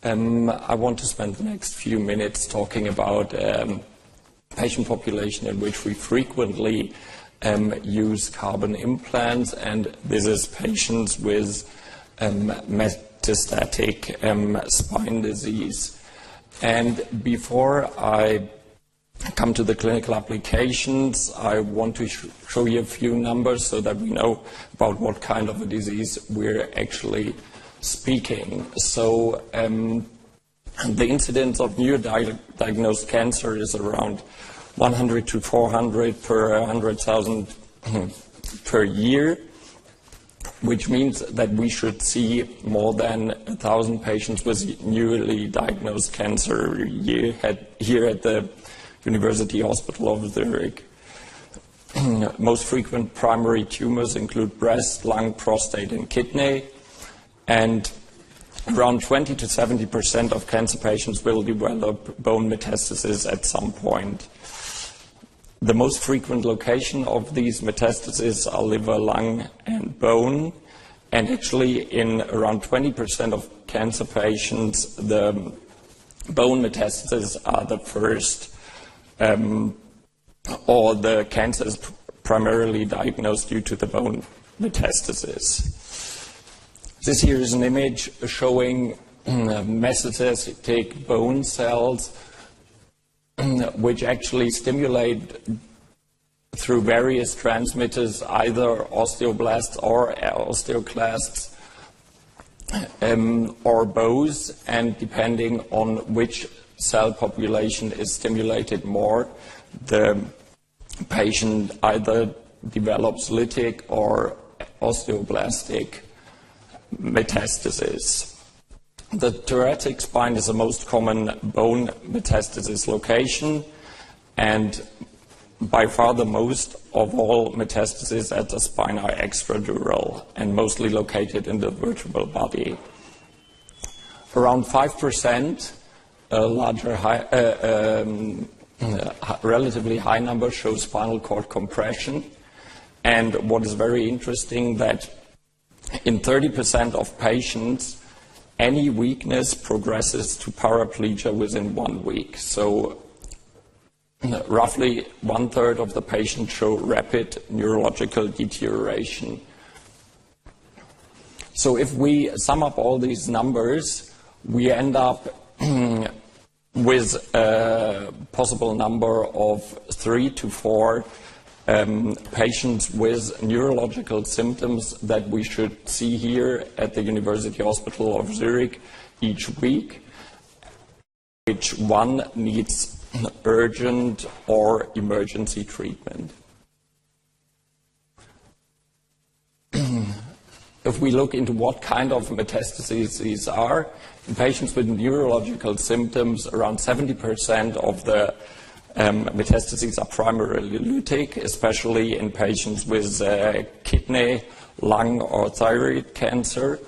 I want to spend the next few minutes talking about patient population in which we frequently use carbon implants, and this is patients with metastatic spine disease. And before I come to the clinical applications, I want to show you a few numbers so that we know about what kind of a disease we're actually speaking. So the incidence of new diagnosed cancer is around 100 to 400 per 100,000 per year, which means that we should see more than 1,000 patients with newly diagnosed cancer a year here at the University Hospital of Zurich. Most frequent primary tumors include breast, lung, prostate, and kidney, and around 20 to 70% of cancer patients will develop bone metastasis at some point. The most frequent location of these metastases are liver, lung, and bone, and actually in around 20% of cancer patients, the bone metastases are the first, or the cancer is primarily diagnosed due to the bone metastasis. This here is an image showing metastatic bone cells which actually stimulate through various transmitters, either osteoblasts or osteoclasts, or both, and depending on which cell population is stimulated more, the patient either develops lytic or osteoblastic metastasis. The thoracic spine is the most common bone metastasis location, and by far the most of all metastases at the spine are extradural and mostly located in the vertebral body. Around 5%, a relatively high number, show spinal cord compression, and what is very interesting that in 30% of patients, any weakness progresses to paraplegia within 1 week. So roughly 1/3 of the patients show rapid neurological deterioration. So if we sum up all these numbers, we end up with a possible number of 3 to 4 patients with neurological symptoms that we should see here at the University Hospital of Zurich each week, which one needs urgent or emergency treatment. If we look into what kind of metastases these are, in patients with neurological symptoms, around 70% of the metastases are primarily lytic, especially in patients with kidney, lung, or thyroid cancer,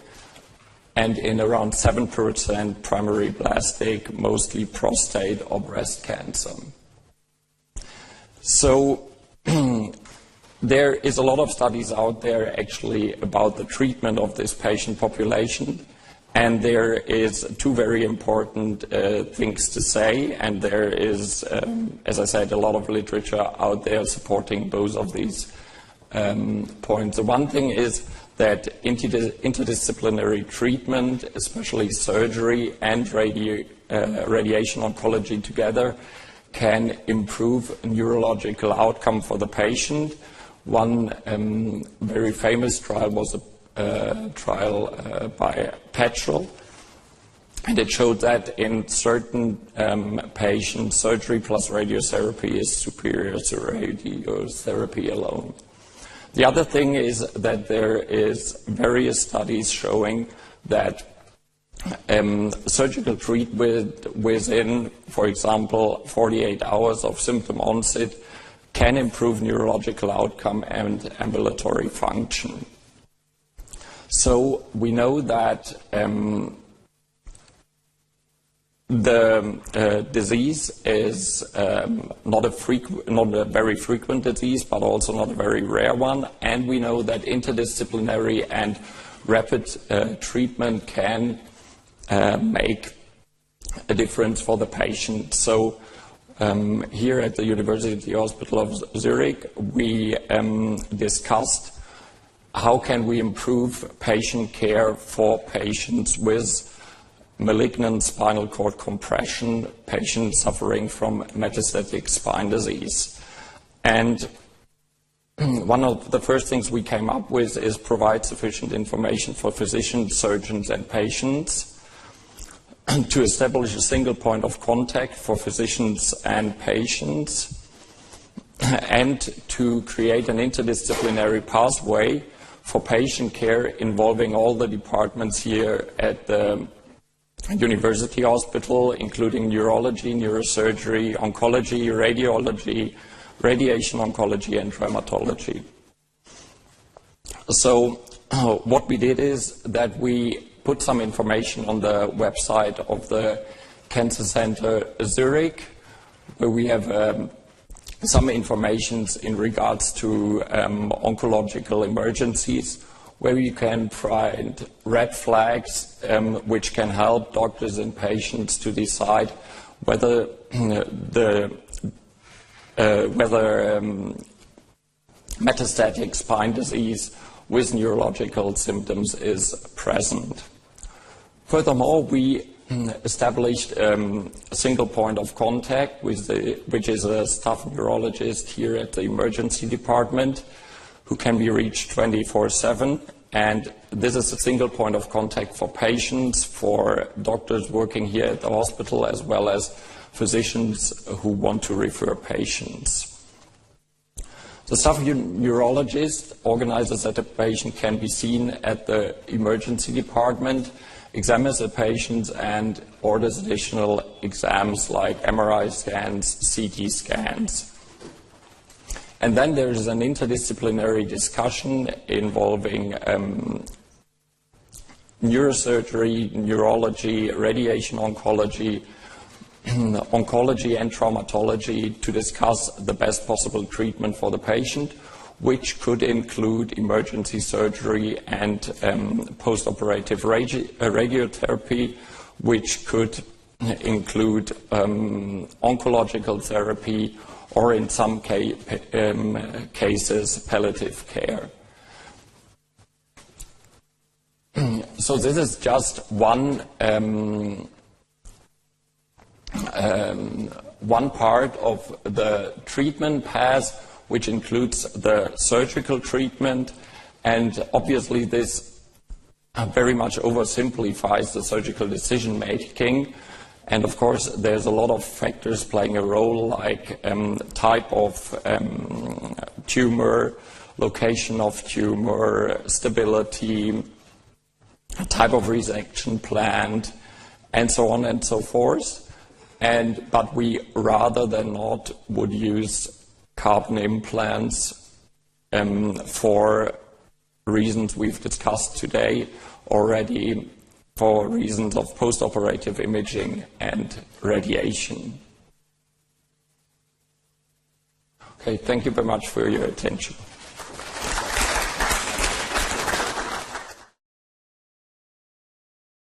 and in around 7% primary blastic, mostly prostate or breast cancer. So there is a lot of studies out there actually about the treatment of this patient population. And there is two very important things to say, and there is, as I said, a lot of literature out there supporting both of these points. The one thing is that interdisciplinary treatment, especially surgery and radiation oncology together, can improve neurological outcome for the patient. One very famous trial was a trial by Petrel, and it showed that in certain patients, surgery plus radiotherapy is superior to radiotherapy alone. The other thing is that there is various studies showing that surgical treatment within, for example, 48 hours of symptom onset can improve neurological outcome and ambulatory function. So we know that the disease is not a very frequent disease, but also not a very rare one. And we know that interdisciplinary and rapid treatment can make a difference for the patient. So here at the University Hospital of Zurich, we discussed how can we improve patient care for patients with malignant spinal cord compression, patients suffering from metastatic spine disease. And one of the first things we came up with is provide sufficient information for physicians, surgeons, and patients to establish a single point of contact for physicians and patients, and to create an interdisciplinary pathway for patient care involving all the departments here at the University Hospital, including neurology, neurosurgery, oncology, radiology, radiation oncology, and traumatology. So what we did is that we put some information on the website of the Cancer Center Zurich, where we have some information in regards to oncological emergencies, where you can find red flags which can help doctors and patients to decide whether metastatic spine disease with neurological symptoms is present. Furthermore, we established a single point of contact, which is a staff neurologist here at the emergency department, who can be reached 24/7. And this is a single point of contact for patients, for doctors working here at the hospital, as well as physicians who want to refer patients. The staff neurologist organizes that a patient can be seen at the emergency department, examines the patient, and orders additional exams like MRI scans, CT scans. And then there is an interdisciplinary discussion involving neurosurgery, neurology, radiation oncology, oncology and traumatology to discuss the best possible treatment for the patient, which could include emergency surgery and post-operative radiotherapy, which could include oncological therapy, or in some cases, palliative care. So this is just one part of the treatment path, which includes the surgical treatment, and obviously this very much oversimplifies the surgical decision making. And of course, there's a lot of factors playing a role, like type of tumor, location of tumor, stability, type of resection planned, and so on and so forth. But we, rather than not, would use carbon implants for reasons we've discussed today already, for reasons of post-operative imaging and radiation. Okay, thank you very much for your attention.